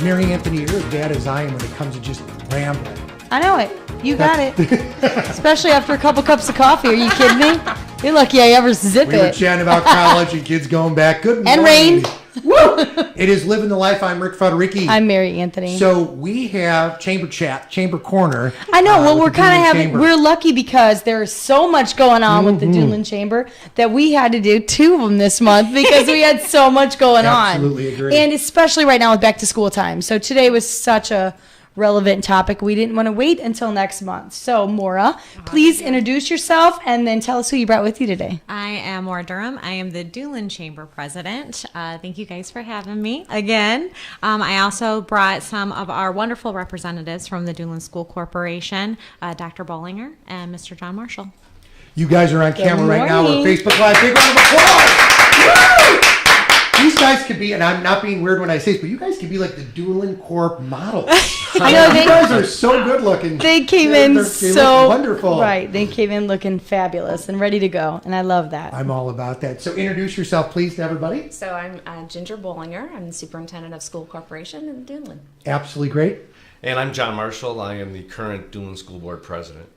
Mary Anthony, you're as bad as I am when it comes to just rambling. I know it. You got it. Especially after a couple cups of coffee. Are you kidding me? You're lucky I ever zip We it. were chatting about college and kids going back. Good And morning. rain. Woo! It is Living the Life. I'm Rick Federici. I'm Mary Anthony. So we have Chamber Chat, Chamber Corner. I know. Well, with we're the kind of Duneland having, Chamber. we're lucky because there's so much going on with the Duneland Chamber that we had to do 2 of them this month because we had so much going on. Absolutely agree. And especially right now with back to school time. So today was such a relevant topic. We didn't want to wait until next month. So Maura, please introduce yourself and then tell us who you brought with you today. I am Maura Durham. I am the Duneland Chamber President. Thank you guys for having me again. I also brought some of our wonderful representatives from the Duneland School Corporation, Dr. Bollinger and Mr. John Marshall. You guys are on camera right now. We're morning. Facebook Live. Big round of applause. Woo! These guys could be, and I'm not being weird when I say this, but you guys could be like the Duneland Corp models. I know You guys are so good looking. They came They in look so wonderful. Right. They came in looking fabulous and ready to go. And I love that. I'm all about that. So introduce yourself, please, to everybody. So I'm Ginger Bollinger. I'm the Superintendent of School Corporation in Duneland. Absolutely great. And I'm John Marshall. I am the current Duneland School Board President.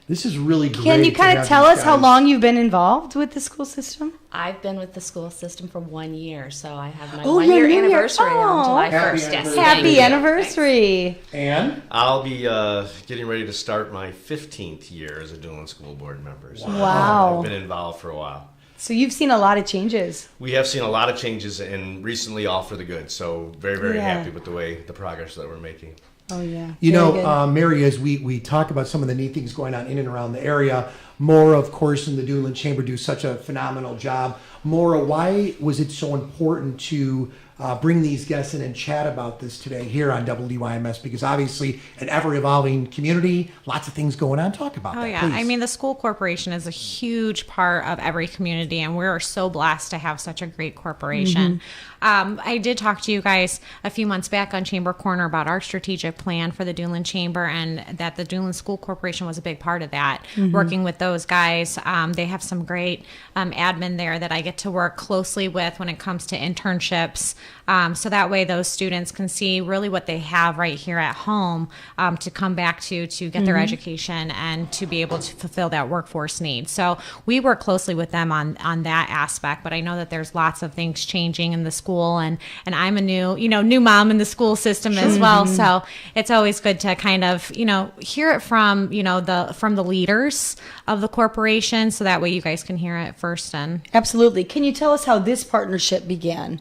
This is really great. Can you to kind of have tell these us how guys. long you've been involved with the school system? I've been with the school system for 1 year, so I have my Oh, 1 year your New Year. anniversary on Oh. July Happy 1st. Yes, anniversary. thank Happy you. anniversary. And I'll be getting ready to start my 15th year as a Duneland School Board member. So Wow. I've been involved for a while. So you've seen a lot of changes. We have seen a lot of changes, and recently all for the good. So very, very Yeah. happy with the progress that we're making. Oh, yeah. You Very know, good. Mary, as we talk about some of the neat things going on in and around the area, Maura, of course, and the Duneland Chamber do such a phenomenal job. Maura, why was it so important to bring these guests in and chat about this today here on WYMS? Because obviously, an ever-evolving community, lots of things going on. Talk about Oh, that, yeah. please. I mean, the school corporation is a huge part of every community, and we're so blessed to have such a great corporation. I did talk to you guys a few months back on Chamber Corner about our strategic plan for the Duneland Chamber, and that the Duneland School Corporation was a big part of that. Working with those guys, they have some great admin there that I get to work closely with when it comes to internships. So that way those students can see really what they have right here at home to come back to get their education and to be able to fulfill that workforce need. So we work closely with them on that aspect, but I know that there's lots of things changing in the school, and I'm a new mom in the school system as well. So it's always good to kind of, hear it from, from the leaders of the corporation, so that way you guys can hear it first. And Absolutely. Can you tell us how this partnership began?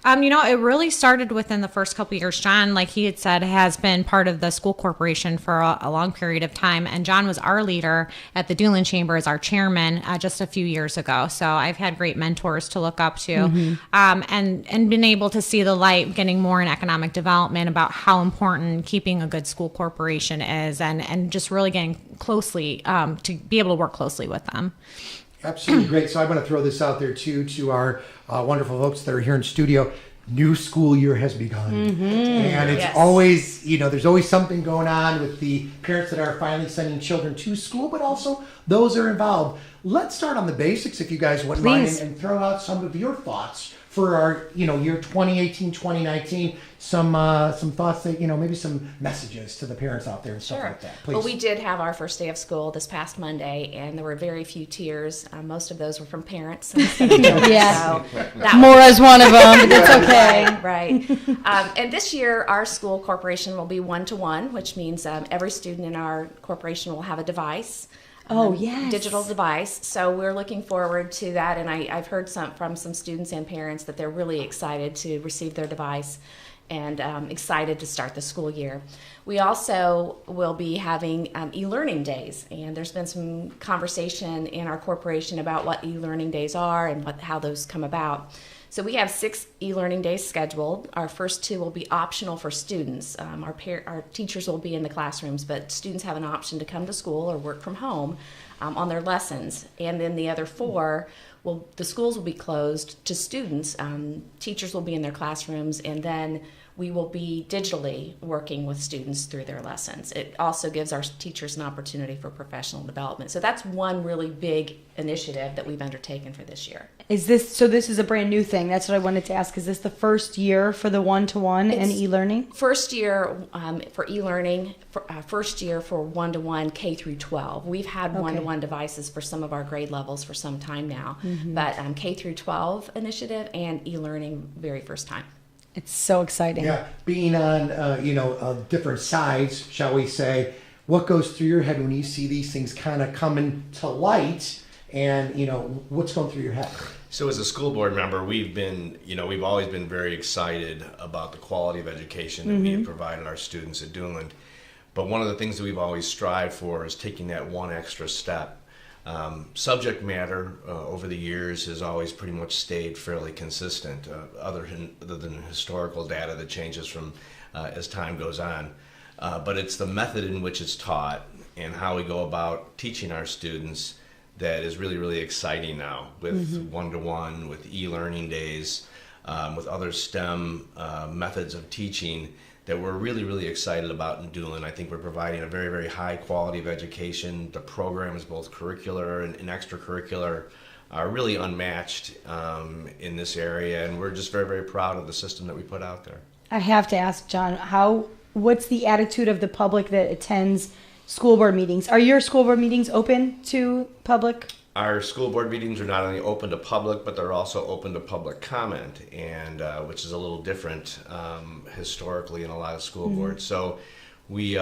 it really started within the first couple of years. John, like he had said, has been part of the school corporation for a long period of time. And John was our leader at the Duneland Chamber as our chairman just a few years ago. So I've had great mentors to look up to and been able to see the light getting more in economic development about how important keeping a good school corporation is, and just really getting closely to be able to work closely with them. Absolutely great. So I want to throw this out there too to our wonderful folks that are here in studio. New school year has begun, and it's Yes. always, there's always something going on with the parents that are finally sending children to school, but also those that are involved. Let's start on the basics, if you guys wouldn't mind, Please. and throw out some of your thoughts for our, year 2018, 2019. Some thoughts that, maybe some messages to the parents out there and stuff like that. Please. Well, we did have our first day of school this past Monday, and there were very few tears. Most of those were from parents. Instead of children, Yeah. so that was Maura's one of them, but that's okay. Right. And this year, our school corporation will be 1-to-1, which means every student in our corporation will have a device. Oh, yes. Digital device. So we're looking forward to that. And I've heard from some students and parents that they're really excited to receive their device and excited to start the school year. We also will be having e-learning days, and there's been some conversation in our corporation about what e-learning days are and how those come about. So we have 6 e-learning days scheduled. Our first 2 will be optional for students. Our teachers will be in the classrooms, but students have an option to come to school or work from home on their lessons. And then the other 4, the schools will be closed to students. Teachers will be in their classrooms, and then we will be digitally working with students through their lessons. It also gives our teachers an opportunity for professional development. So that's one really big initiative that we've undertaken for this year. Is this so? This is a brand new thing. That's what I wanted to ask. Is this the first year for the one-to-one and It's- e-learning? First year for e-learning, first year for one-to-one K through 12. We've had one-to-one devices for some of our grade levels for some time now, but K through 12 initiative and e-learning very first time. It's so exciting. Yeah, being on different sides, shall we say, what goes through your head when you see these things kind of coming to light, and what's going through your head? So as a school board member, we've always been very excited about the quality of education that we have provided our students at Duneland. But one of the things that we've always strived for is taking that one extra step. Subject matter over the years has always pretty much stayed fairly consistent, other than historical data that changes from as time goes on. But it's the method in which it's taught and how we go about teaching our students that is really, really exciting now with one-to-one, with e-learning days, with other STEM methods of teaching that we're really, really excited about in Duneland. I think we're providing a very, very high quality of education. The programs, both curricular and extracurricular, are really unmatched in this area, and we're just very, very proud of the system that we put out there. I have to ask, John, what's the attitude of the public that attends school board meetings? Are your school board meetings open to public? Our school board meetings are not only open to public, but they're also open to public comment, and which is a little different historically in a lot of school boards. So we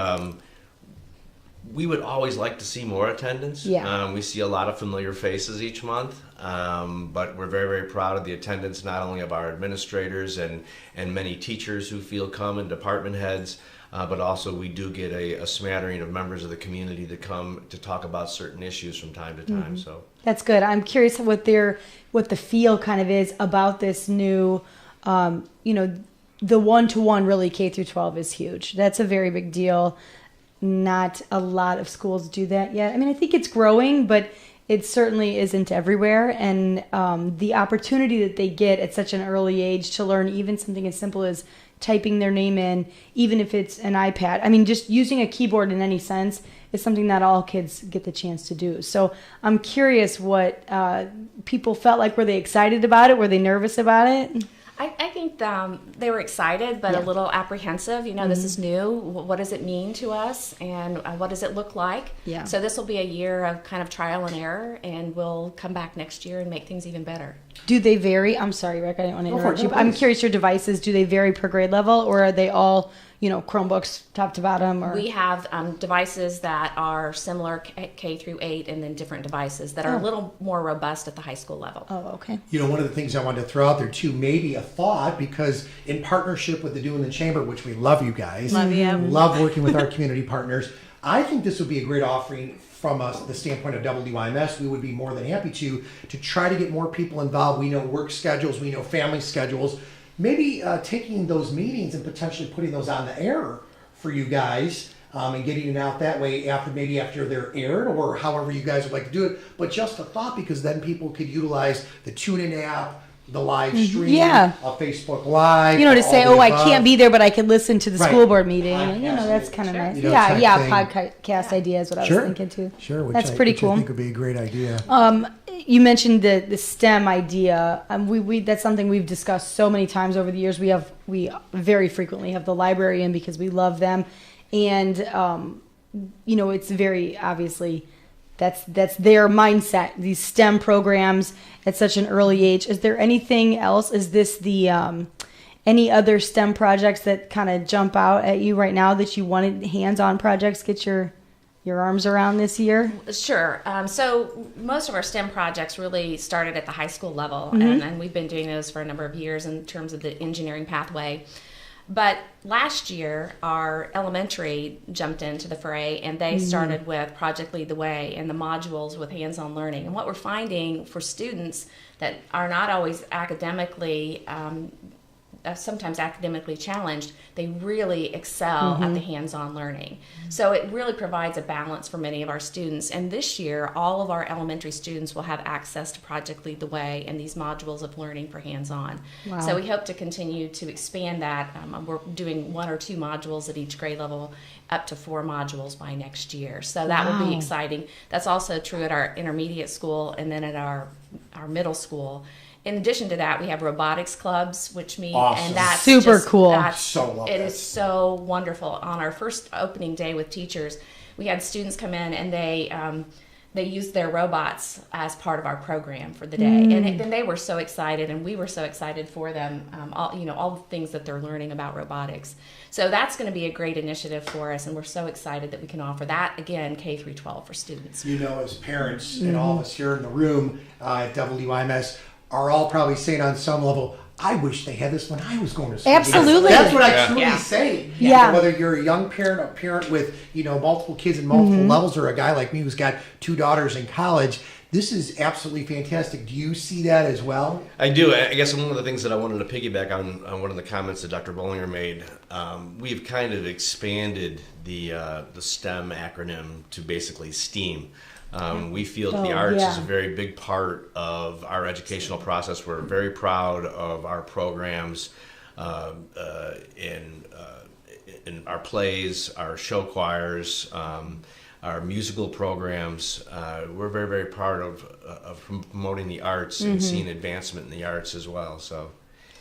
would always like to see more attendance. Yeah. We see a lot of familiar faces each month, but we're very, very proud of the attendance, not only of our administrators and many teachers who feel come and department heads, but also we do get a smattering of members of the community that come to talk about certain issues from time to time. So That's good. I'm curious what the feel kind of is about this new, the one-to-one really K through 12 is huge. That's a very big deal. Not a lot of schools do that yet. I mean, I think it's growing, but it certainly isn't everywhere. And the opportunity that they get at such an early age to learn even something as simple as typing their name in, even if it's an iPad. I mean, just using a keyboard in any sense is something that all kids get the chance to do. So I'm curious what people felt like. Were they excited about it? Were they nervous about it? I think they were excited, but a little apprehensive. This is new. What does it mean to us, and what does it look like? Yeah. So this will be a year of kind of trial and error, and we'll come back next year and make things even better. Do they vary? I'm sorry, Rick, I didn't want to Go for interrupt it, you. no, But I'm please. curious, your devices, do they vary per grade level, or are they all, Chromebooks top to bottom? Or We have devices that are similar K through 8, and then different devices that are a little more robust at the high school level. Oh, okay. One of the things I wanted to throw out there too, maybe a thought, because in partnership with the Duneland Chamber, which we love you guys, love working with our community partners, I think this would be a great offering from us, the standpoint of WIMS. We would be more than happy to try to get more people involved. We know work schedules, we know family schedules. Maybe taking those meetings and potentially putting those on the air for you guys, and getting it out that way after they're aired, or however you guys would like to do it. But just a thought, because then people could utilize the TuneIn app, the live stream, Yeah. Facebook Live. To all say, the I above. can't be there, but I could listen to the Right. school board meeting. Podcast, That's kind of nice. type thing. Podcast idea is what I Sure. was thinking too. Sure, That's pretty which cool. I think would be a great idea. You mentioned the STEM idea. We that's something we've discussed so many times over the years. We very frequently have the library in because we love them, and it's very obviously that's their mindset. These STEM programs at such an early age. Is there anything else? Is this the any other STEM projects that kind of jump out at you right now that you wanted hands-on projects get your arms around this year? Sure. So most of our STEM projects really started at the high school level, and we've been doing those for a number of years in terms of the engineering pathway. But last year, our elementary jumped into the fray, and they started with Project Lead the Way and the modules with hands-on learning. And what we're finding for students that are not always academically sometimes academically challenged, they really excel at the hands-on learning. So it really provides a balance for many of our students. And this year, all of our elementary students will have access to Project Lead the Way and these modules of learning for hands-on. Wow. So we hope to continue to expand that. We're doing 1 or 2 modules at each grade level, up to 4 modules by next year. So that will be Wow. exciting. That's also true at our intermediate school and then at our middle school. In addition to that, we have robotics clubs, which meet, Awesome. and that's Super just, cool. So love It that. is so wonderful. On our first opening day with teachers, we had students come in and they used their robots as part of our program for the day, and then they were so excited, and we were so excited for them. All the things that they're learning about robotics. So that's going to be a great initiative for us, and we're so excited that we can offer that again, K through 12 for students. You know, as parents and all of us here in the room at WIMS are all probably saying on some level, I wish they had this when I was going to school. Absolutely. That's what I Yeah. truly Yeah. say. Yeah. Whether you're a young parent, a parent with, multiple kids in multiple levels, or a guy like me who's got 2 daughters in college, this is absolutely fantastic. Do you see that as well? I do. I guess one of the things that I wanted to piggyback on one of the comments that Dr. Bollinger made, we've kind of expanded the STEM acronym to basically STEAM. We feel that the arts is a very big part of our educational process. We're very proud of our programs in our plays, our show choirs, our musical programs. We're very, very proud of promoting the arts and seeing advancement in the arts as well. So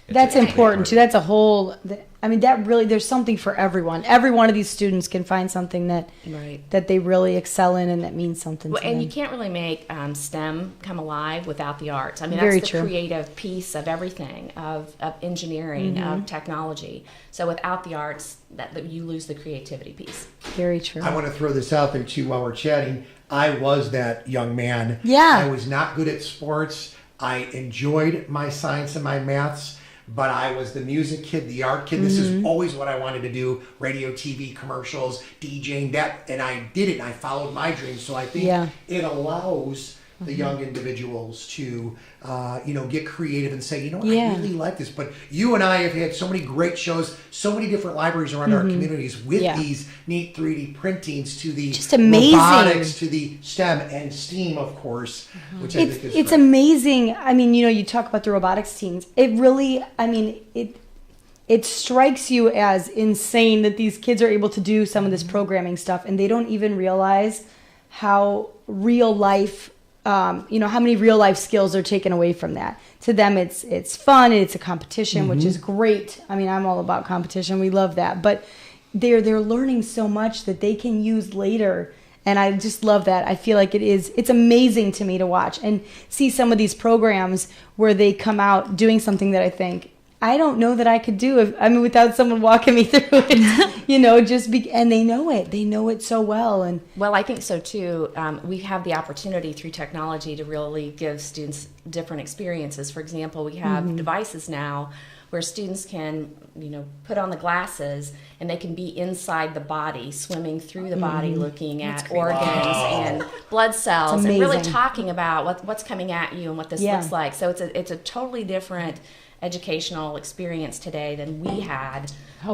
That's important too. That's a whole. That really. There's something for everyone. Every one of these students can find something that Right. that they really excel in, and that means something Well, to and them. you can't really make STEM come alive without the arts. I mean, Very that's the true. creative piece of everything, of engineering, of technology. So without the arts, that you lose the creativity piece. Very true. I want to throw this out there too while we're chatting. I was that young man. Yeah. I was not good at sports. I enjoyed my science and my maths, but I was the music kid, the art kid. This is always what I wanted to do. Radio, TV, commercials, DJing, that, and I did it. And I followed my dreams. So I think Yeah. it allows the young individuals to, get creative and say, Yeah. I really like this. But you and I have had so many great shows, so many different libraries around our communities with Yeah. these neat 3D printings to the Just amazing. robotics to the STEM and STEAM, of course, which I think is It's great. amazing. I mean, you talk about the robotics teams. It really, it strikes you as insane that these kids are able to do some of this programming stuff, and they don't even realize how real life, how many real life skills are taken away from that. To them, it's fun and it's a competition, which is great. I mean, I'm all about competition. We love that, but they're learning so much that they can use later. And I just love that. I feel like it's amazing to me to watch and see some of these programs where they come out doing something that I think, I don't know that I could do without someone walking me through it, and they know it. They know it so well. And Well, I think so too. We have the opportunity through technology to really give students different experiences. For example, we have devices now where students can, put on the glasses and they can be inside the body, swimming through the body, looking at organs and blood cells, and really amazing. talking about what's coming at you and what this Yeah. looks like. So it's a totally different educational experience today than we had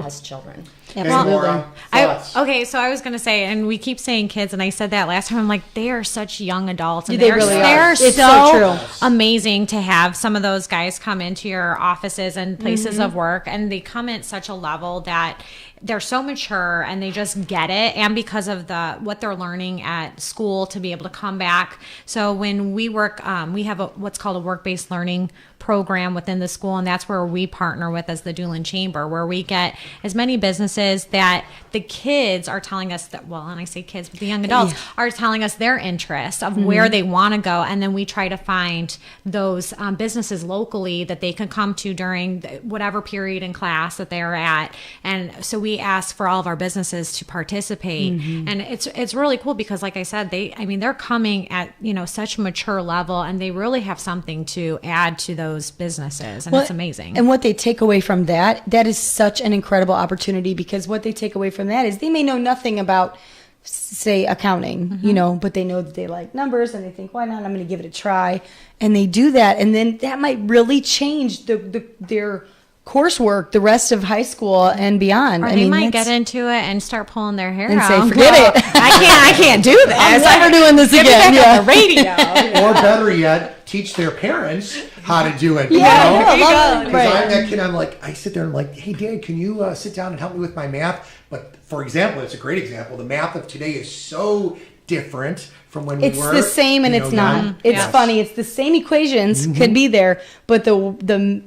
as children. Hey, absolutely. Maura, thoughts? So I was going to say, and we keep saying kids, and I said that last time. I'm like, they are such young adults, and They really are. they're It's so so true. amazing to have some of those guys come into your offices and places of work, and they come at such a level that they're so mature and they just get it, and because of what they're learning at school to be able to come back. So when we work, we have what's called a work-based learning program within the school, and that's where we partner with as the Doolin Chamber, where we get as many businesses that the kids are telling us that, well, and I say kids, but the young adults are telling us their interest of where they want to go, and then we try to find those businesses locally that they can come to during whatever period in class that they're at, and so we ask for all of our businesses to participate, and it's really cool because, like I said, they're coming at such a mature level, and they really have something to add to those businesses, and it's amazing. And what they take away from that is such an incredible opportunity, because what they take away from that is they may know nothing about, say, accounting, but they know that they like numbers and they think, why not? I'm going to give it a try. And they do that. And then that might really change their coursework the rest of high school and beyond. Or they might get into it and start pulling their hair and out. say, forget it. I can't do this. I'm never doing this Get me again. back on the radio. Or better yet, teach their parents how to do it. Yeah, you know? there you go. Because Right. I'm that kid, I sit there and I'm like, hey, Dad, can you sit down and help me with my math? But for example, it's a great example. The math of today is so different from when It's we were. the same and you know, it's not. young. It's Yes. funny. It's the same equations could be there, but the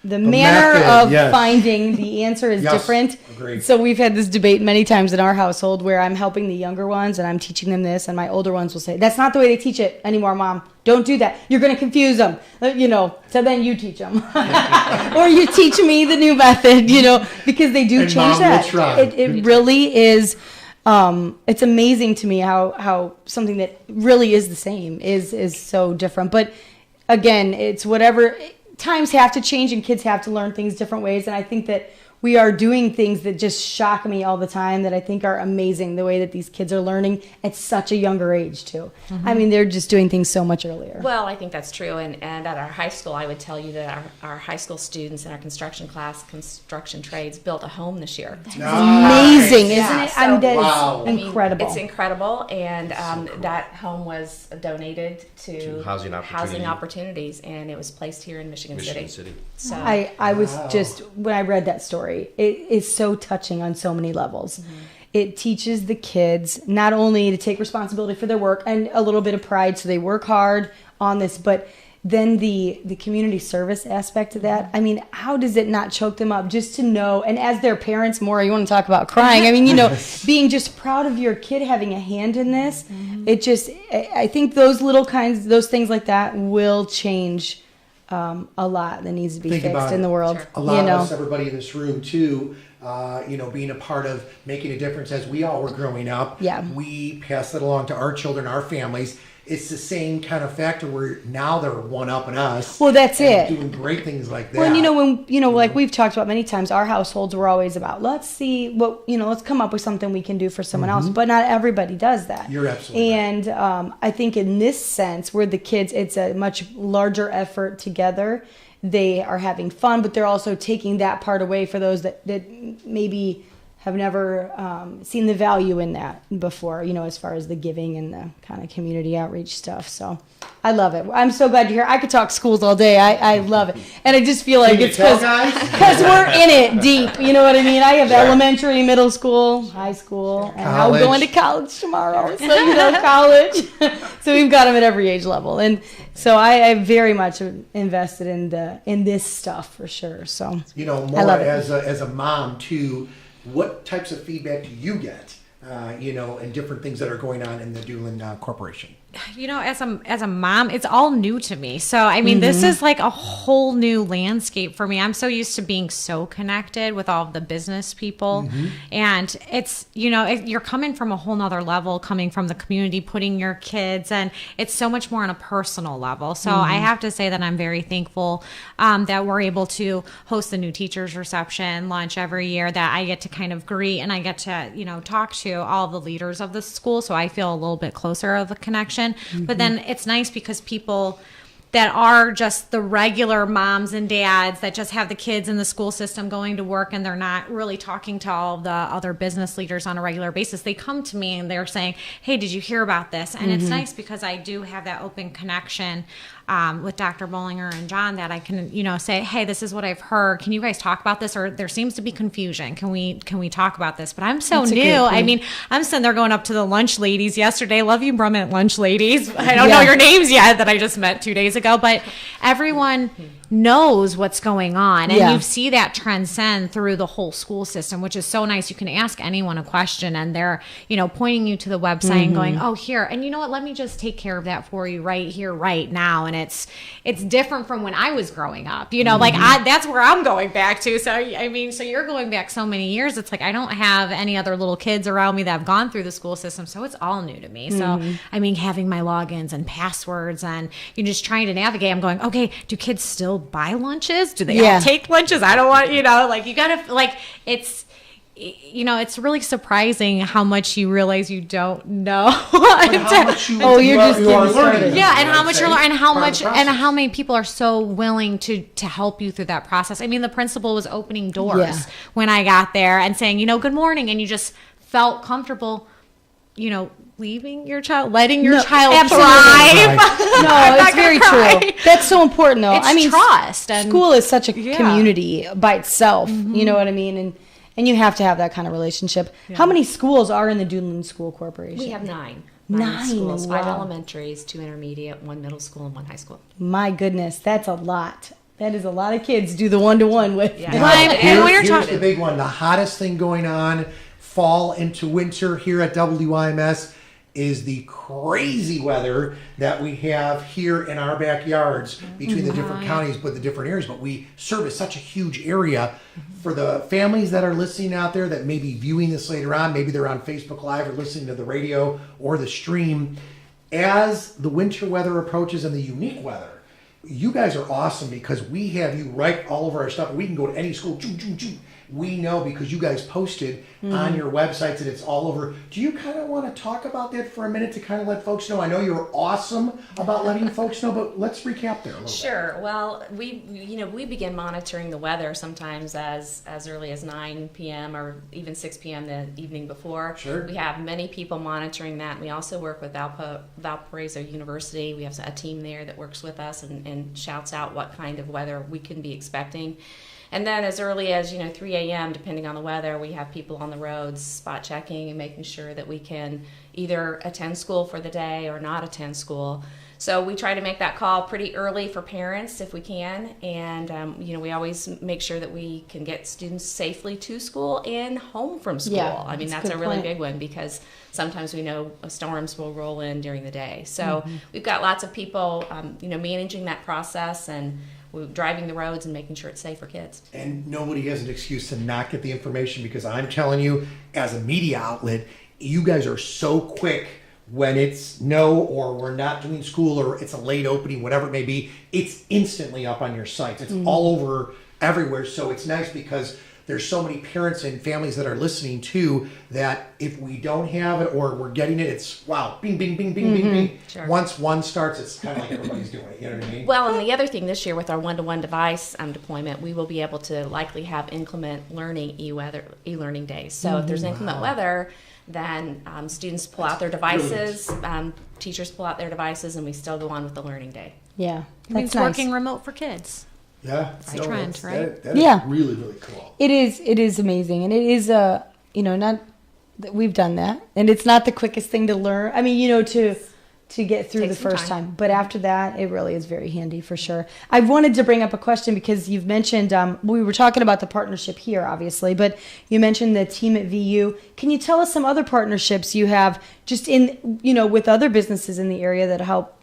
manner method, of yes. finding the answer is Yes, different. agreed. So we've had this debate many times in our household where I'm helping the younger ones and I'm teaching them this, and my older ones will say, "That's not the way they teach it anymore, Mom. Don't do that. You're going to confuse them." So then you teach them, or you teach me the new method. Because they do And change Mom will that. try. It really is. It's amazing to me how something that really is the same is so different. But again, it's whatever. Times have to change and kids have to learn things different ways. And I think that we are doing things that just shock me all the time that I think are amazing, the way that these kids are learning at such a younger age too. I mean, they're just doing things so much earlier. Well, I think that's true. And at our high school, I would tell you that our high school students in our construction class, construction trades, built a home this year. Amazing, Yeah, isn't it? so- I mean, that is Wow. I mean, incredible. It's incredible, and that home was donated to housing opportunities, and it was placed here in Michigan City. So I was just, when I read that story, it is so touching on so many levels. It teaches the kids not only to take responsibility for their work and a little bit of pride, so they work hard on this, but then the community service aspect of that. I mean, how does it not choke them up just to know? And as their parents, Maura, you want to talk about crying? I mean, being just proud of your kid having a hand in this. It just, I think those things like that will change a lot that needs to be Think about fixed it. in the world. Sure. A lot of us, everybody in this room too, being a part of making a difference as we all were growing up. Yeah. We pass it along to our children, our families. It's the same kind of factor where now they're one-upping us. Well, that's and it. Doing great things like that. Well, and like we've talked about many times, our households were always about, let's see what, let's come up with something we can do for someone else. But not everybody does that. You're absolutely right. And I think in this sense, where the kids, it's a much larger effort together. They are having fun, but they're also taking that part away for those that maybe have never seen the value in that before, as far as the giving and the kind of community outreach stuff. So I love it. I'm so glad you're here. I could talk schools all day. I love it. And I just feel like Can you it's tell, guys? because we're in it deep. You know what I mean? I have elementary, middle school, high school, and I'm College. going to college tomorrow. So, college. So we've got them at every age level. And so I very much invested in this stuff for sure. So More love it. as a mom too, what types of feedback do you get, and different things that are going on in the Doolin Corporation? As a mom, it's all new to me. So, I mean, this is like a whole new landscape for me. I'm so used to being so connected with all of the business people. And it's, you're coming from a whole nother level, coming from the community, putting your kids, and it's so much more on a personal level. So I have to say that I'm very thankful that we're able to host the new teachers reception lunch every year, that I get to kind of greet and I get to, talk to all the leaders of the school. So I feel a little bit closer of a connection. But then it's nice because people that are just the regular moms and dads that just have the kids in the school system going to work and they're not really talking to all of the other business leaders on a regular basis, they come to me and they're saying, hey, did you hear about this? And it's nice because I do have that open connection with Dr. Bollinger and John, that I can, say, hey, this is what I've heard. Can you guys talk about this? Or there seems to be confusion. Can we talk about this? But I'm so That's a new. good point. I mean, I'm sitting there going up to the lunch ladies yesterday. Love you, Brummett lunch ladies. I don't know your names yet that I just met 2 days ago, but everyone knows what's going on. And you see that transcend through the whole school system, which is so nice. You can ask anyone a question and they're, pointing you to the website and going, oh, here. And you know what? Let me just take care of that for you right here, right now. And it's different from when I was growing up, that's where I'm going back to. So, I mean, so you're going back so many years. It's like, I don't have any other little kids around me that have gone through the school system. So it's all new to me. So, I mean, having my logins and passwords and you're just trying to navigate, I'm going, okay, do kids still buy lunches? Do they all take lunches? I don't want, you gotta, you know, it's really surprising how much you realize you don't know. How much you, Oh, you're you are- just you are getting learning. started. Yeah, and You know how what much I'm you're saying? and how Part of much the and process. how many people are so willing to help you through that process. I mean, the principal was opening doors Yeah. when I got there and saying, you know, good morning, and you just felt comfortable, you know, leaving your child, letting your No, child absolutely. thrive. Right. No, I'm it's not gonna very cry. true. That's so important, though. It's I mean, trust and- school is such a Yeah. community by itself. You know what I mean? And you have to have that kind of relationship. How many schools are in the Duneland School Corporation? We have nine. Nine, Schools, 5 wow. elementaries, 2 intermediate, 1 middle school, and 1 high school. My goodness, that's a lot. That is a lot of kids do the one-to-one with. Yeah. Now, Right, and here- when you're here's talking- the big one. The hottest thing going on fall into winter here at WIMS is the crazy weather that we have here in our backyards between the different counties, but the different areas. But we service such a huge area. For the families that are listening out there that may be viewing this later on, maybe they're on Facebook Live or listening to the radio or the stream, as the winter weather approaches and the unique weather, you guys are awesome because we have you right all over our stuff. We can go to any school. Choo, choo, choo. We know because you guys posted on your websites and it's all over. Do you kind of want to talk about that for a minute to kind of let folks know? I know you're awesome about letting folks know, but let's recap there a little Sure. Well, we begin monitoring the weather sometimes as early as 9 p.m. or even 6 p.m. the evening before. Sure. We have many people monitoring that. We also work with Valparaiso University. We have a team there that works with us and shouts out what kind of weather we can be expecting. And then as early as 3 a.m., depending on the weather, we have people on the roads spot checking and making sure that we can either attend school for the day or not attend school. So we try to make that call pretty early for parents if we can, and we always make sure that we can get students safely to school and home from school. Yeah, I mean, that's a that's a good really point. big one because sometimes we know storms will roll in during the day. So we've got lots of people, managing that process and we're driving the roads and making sure it's safe for kids. And nobody has an excuse to not get the information because I'm telling you, as a media outlet, you guys are so quick when it's no or we're not doing school or it's a late opening, whatever it may be, it's instantly up on your sites. It's all over everywhere. So it's nice because there's so many parents and families that are listening too that if we don't have it or we're getting it, it's wow, bing, bing, bing, bing, bing, bing. Sure. Once one starts, it's kind of like everybody's doing it. You know what I mean? Well, and the other thing this year with our one-to-one device deployment, we will be able to likely have inclement learning e-learning days. So if there's inclement weather, then students pull out their devices, teachers pull out their devices, and we still go on with the learning day. Yeah, It means that's nice. working remote for kids. Yeah, a trend, that's- right? That is Yeah. really, really cool. It is amazing, and it is not that we've done that, and it's not the quickest thing to learn. I mean, to get through the Takes some first time. time, but after that, it really is very handy for sure. I wanted to bring up a question because you've mentioned we were talking about the partnership here, obviously, but you mentioned the team at VU. Can you tell us some other partnerships you have just in with other businesses in the area that help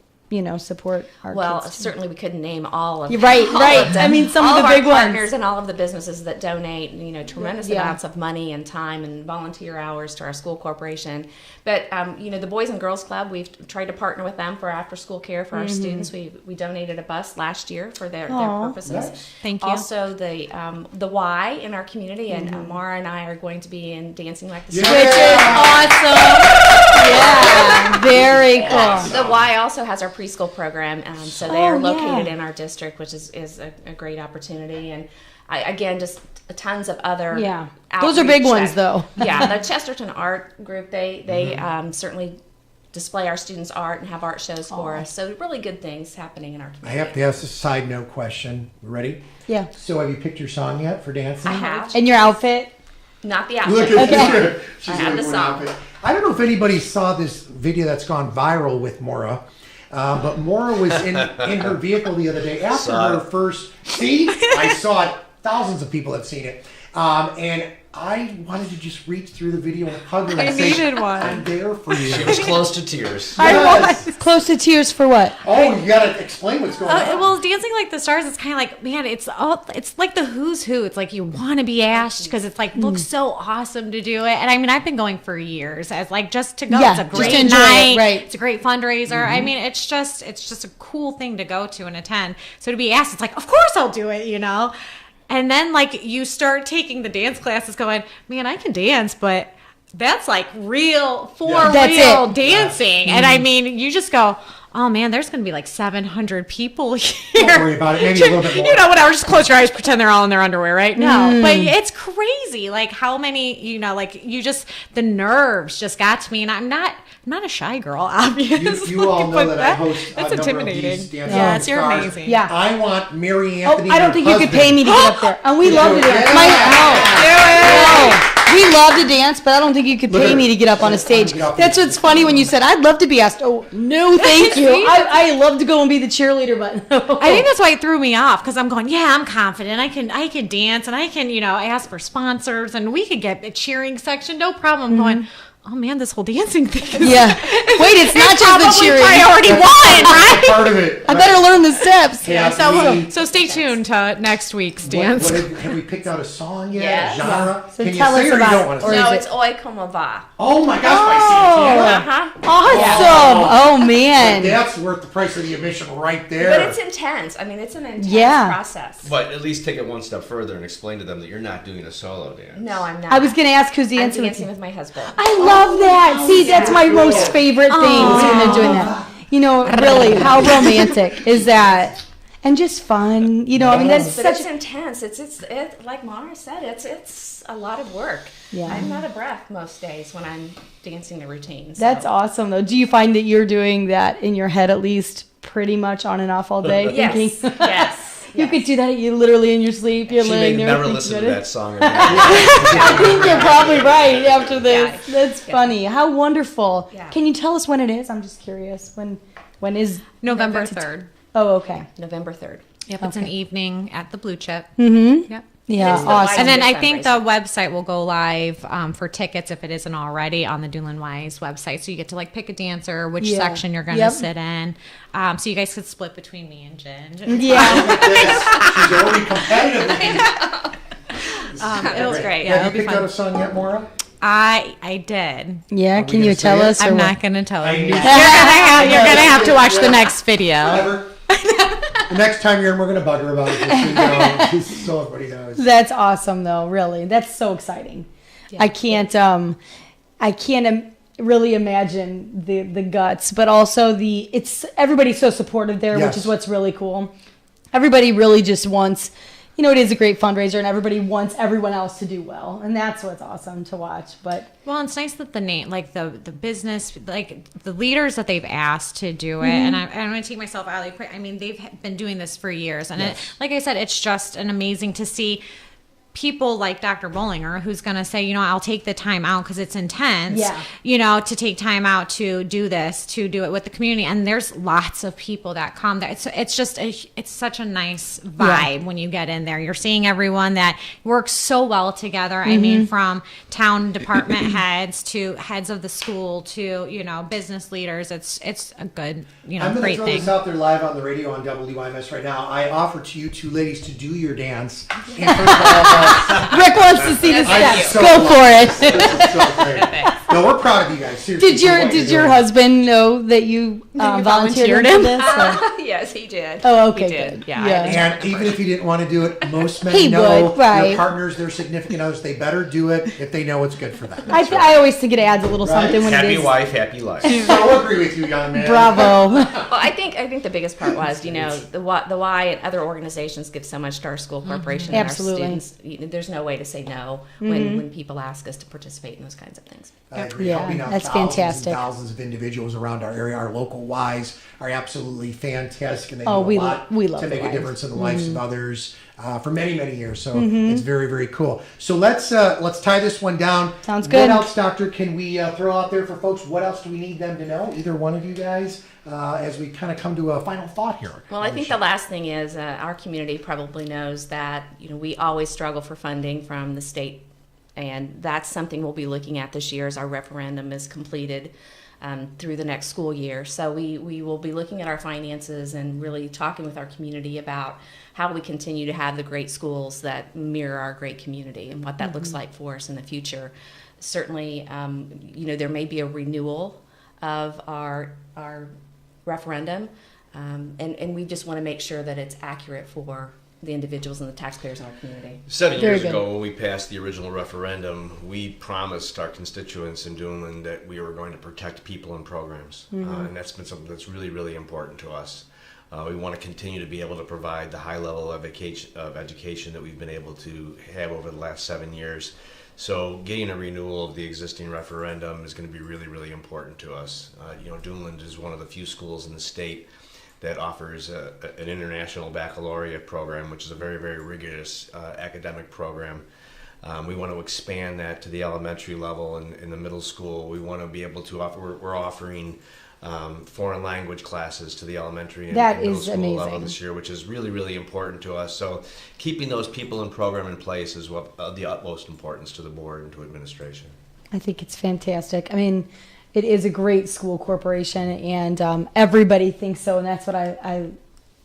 support our Well, kids too? certainly we couldn't name all of You're right, all right. of them. I mean, some all of the our big ones. partners and all of the businesses that donate, tremendous Yeah. amounts of money and time and volunteer hours to our school corporation. But the Boys and Girls Club, we've tried to partner with them for after school care for our students. We donated a bus last year for their Aw. purposes. Nice. Thank you. Also, the Y in our community, and Mara and I are going to be in Dancing Like the Stars. Which is awesome. Yeah, very cool. The Y also has our preschool program, so they are Oh, located yeah. in our district, which is a great opportunity. And again, just tons of other Yeah. Those are big outreach ones, though. Yeah, the Chesterton Art Group, they certainly display our students' art and have art shows for us. So really good things happening in our I community. have to ask a side note question. You ready? Yeah. So have you picked your song yet for dancing? I have. And your outfit? Not the Look outfit. at her. She's I have like the one song. outfit. I don't know if anybody saw this video that's gone viral with Maura, but Maura was in her vehicle the other day after Saw her it. first. See, I saw it. Thousands of people have seen it, and I wanted to just reach through the video and hug her and say, needed one. "I'm there for you." She was close to tears. Yes. Close to tears for what? Oh, you gotta explain what's going on. Well, Dancing Like the Stars, it's kind of like, man, it's like the who's who. It's like you want to be asked because it's like looks so awesome to do it. And I mean, I've been going for years as like just to go. Yeah, It's a just great to enjoy it, night. right. It's a great fundraiser. I mean, it's just a cool thing to go to and attend. So to be asked, it's like, of course I'll do it. And then like you start taking the dance classes going, man, I can dance, but that's like real That's real it. dancing. And I mean, you just go, oh man, there's going to be like 700 people here. Don't worry about it. Maybe a little bit more. You know, whatever. Just close your eyes, pretend they're all in their underwear, right? No, but it's crazy. Like how many, you know, like you just, the nerves just got to me. And I'm not a shy girl, obviously. You all know but that I host a that's number of intimidating. these Dance Yes, Mountain you're Stars. amazing. Yeah. I want Mary Oh, Anthony. I don't and think her you could husband. pay me to get up there. And we love to dance. We love to dance, but I don't think you could Look pay at me her. to get up on a stage. Get up That's there. what's funny when you said, I'd love to be asked. Oh, no, thank you. I love to go and be the cheerleader, but no. I think that's why it threw me off because I'm going, yeah, I'm confident. I can dance and I can, you know, ask for sponsors and we could get a cheering section, no problem. I'm going, oh man, this whole dancing thing is Yeah. Wait, it's not just the probably cheering. priority one, right? Part of it. I better learn the steps. Yeah, So stay tuned to next week's dance. have we picked out a song yet? Yes. A genre? So Can tell you us sing or about you it, don't want to or sing? is No, it- it's Oi Como Va. Oh my gosh, my Uh-huh. Awesome. Oh, man. That's worth the price of the admission right there. But it's intense. I mean, it's an intense Yeah. process. But at least take it one step further and explain to them that you're not doing a solo dance. No, I'm not. I was going to ask who's I'm dancing with dancing you. with my husband. I love that. See, that's my cool. most favorite things when they're doing that. You know, really, how romantic is that? And just fun. You know, I mean, that's But such it's intense. It's like Mara said. It's a lot of work. Yeah. I'm out of breath most days when I'm dancing the routine. So. That's awesome, though. Do you find that you're doing that in your head at least pretty much on and off all day? Yes. Thinking, Yes. You could do that you literally in your sleep. You're She may laying there. never thinking listen about to it. that song again. I think you're probably right after this. Yeah. That's funny. How wonderful. Yeah. Can you tell us when it is? I'm just curious. When is November 3rd. Oh, okay. November 3rd. Yep, it's an evening at the Blue Chip. Mm-hmm. Yep. Yeah, It's the awesome. And then I Fundraiser. think the website will go live for tickets if it isn't already on the Doolin Wise website. So you get to like pick a dancer, which Yeah. section you're going to Yep. sit in. So you guys could split between me and Jen. Yeah. She's already competitive with you. It was great. Yeah, Have it'll you be picked out fun. a song yet, Maura? I did. Yeah, we can you gonna say tell it? us? or I'm what? not going to tell I you. knew- Yet. You're gonna have to watch the next video. Ever? The next time you're in, we're going to bug her about it. Just so, you know, just so everybody knows. That's awesome, though. Really, that's so exciting. I can't. I can't really imagine the guts, but also it's everybody's so supportive there, Yes. which is what's really cool. Everybody really just wants. You know, it is a great fundraiser, and everybody wants everyone else to do well, and that's what's awesome to watch. But Well, it's nice that the name, like the business, like the leaders that they've asked to do it, and I'm going to take myself out of the I mean, they've been doing this for years, and it, like I said, it's just an amazing to see people like Dr. Bollinger, who's going to say, you know, I'll take the time out because it's intense, Yeah. you know, to take time out to do this, to do it with the community. And there's lots of people that come there. It's just, it's such a nice vibe when you get in there. You're seeing everyone that works so well together. I mean, from town department heads to heads of the school to, you know, business leaders. It's a good, you know, I'm going to great throw thing. this out there live on the radio on WYMS right now. I offer to you two ladies to do your dance. And first of all, Rick wants to see the I'm steps. so Go glad. for it. This is so great. No, we're proud of you guys. Seriously, Did for your what you're did your doing. husband know that you volunteered volunteered for him? this? or- Yes, he did. Oh, okay, He did. good. Yeah. Yeah. I just- And even if you didn't want to do it, most men He know would, right. their partners, their significant others, they better do it if they know it's good for them. I always think it adds a little Right. something when it Happy is. wife, happy life. I'll agree with you, young man. Bravo. Well, I think the biggest part was, you know, the why and other organizations give so much to our school corporation and Absolutely. our students. You know, there's no way to say no when people ask us to participate in those kinds of things. I agree. Yeah, Helping out that's thousands fantastic. And thousands of individuals around our area. Our local Ys are absolutely fantastic, and they Oh, do we a lo- lot we love to the make a Ys. difference in the lives of others for many, many years. So Mm-hmm. it's very, very cool. So let's tie this one down. Sounds good. What else, Doctor? Can we throw out there for folks? What else do we need them to know? Either one of you guys, as we kind of come to a final thought here. Well, I think the last thing is our community probably knows that, you know, we always struggle for funding from the state, and that's something we'll be looking at this year as our referendum is completed through the next school year. So we will be looking at our finances and really talking with our community about how we continue to have the great schools that mirror our great community and what that looks like for us in the future. Certainly, you know, there may be a renewal of our referendum, and we just want to make sure that it's accurate for the individuals and the taxpayers in our community. 7 Very years good. ago, when we passed the original referendum, we promised our constituents in Duneland that we were going to protect people and programs. And that's been something that's really, really important to us. We want to continue to be able to provide the high level of education that we've been able to have over the last 7 years. So getting a renewal of the existing referendum is going to be really, really important to us. Duneland is one of the few schools in the state that offers an international baccalaureate program, which is a very, very rigorous academic program. We want to expand that to the elementary level and in the middle school. We want to be able to offer, we're offering foreign language classes to the elementary and That middle is school level amazing. this year, which is really, really important to us. So keeping those people and program in place is what of the utmost importance to the board and to administration. I think it's fantastic. I mean, it is a great school corporation, and everybody thinks so, and that's what I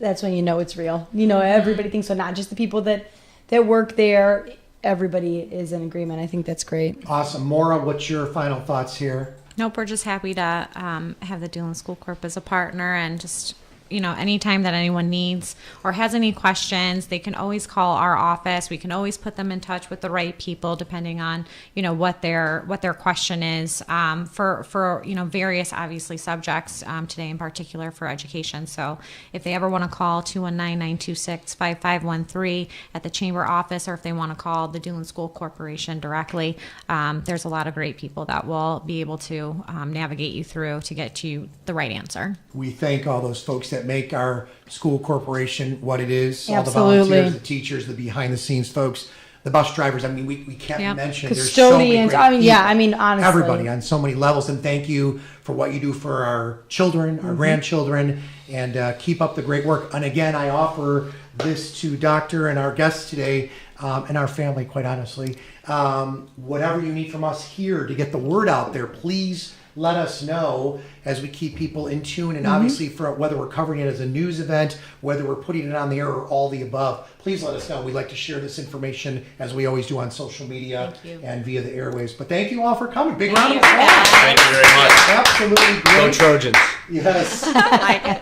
that's when you know it's real. Everybody thinks so, not just the people that work there. Everybody is in agreement. I think that's great. Awesome. Maura, what's your final thoughts here? Nope, we're just happy to have the Duneland School Corp as a partner, and just anytime that anyone needs or has any questions, they can always call our office. We can always put them in touch with the right people, depending on what their question is for various obviously subjects. Today in particular for education. So if they ever want to call 219-926-5513 at the chamber office, or if they want to call the Duneland School Corporation directly, there's a lot of great people that will be able to navigate you through to get you the right answer. We thank all those folks that make our school corporation what it is. All the Absolutely. volunteers, the teachers, the behind the scenes folks, the bus drivers. I mean, we can't Yep. mention there's so many Custodians. great I mean, yeah. people. I mean, honestly, Everybody on so many levels, and thank you for what you do for our children, our grandchildren, and keep up the great work. And again, I offer this to Doctor and our guests today, and our family, quite honestly. Whatever you need from us here to get the word out there, please let us know as we keep people in tune. And obviously, for whether we're covering it as a news event, whether we're putting it on the air, or all the above, please let us know. We like to share this information, as we always do, on social media and via the airwaves. But thank you all for coming. Big round of applause. Thank you very much. Absolutely Go great. Trojans. Yes.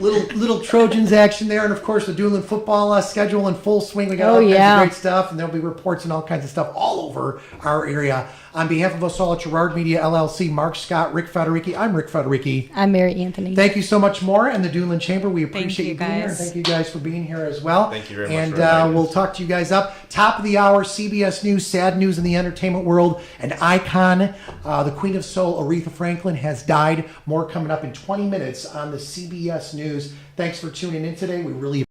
Little Trojans action there. And of course, the Duneland football schedule in full swing. We got all kinds of great stuff, and there'll be reports and all kinds of stuff all over our area. On behalf of us all at Gerard Media LLC, Mark Scott, Rick Federici, I'm Rick Federici. I'm Mary Anthony. Thank you so much, Maura, and the Duneland Chamber. We Thank appreciate you, you being here. And guys. thank you guys for being here as well. Thank you very much And for inviting we'll us. talk to you guys up. Top of the hour, CBS News, sad news in the entertainment world. An icon, the Queen of Soul, Aretha Franklin, has died. More coming up in 20 minutes on the CBS News. Thanks for tuning in today. We really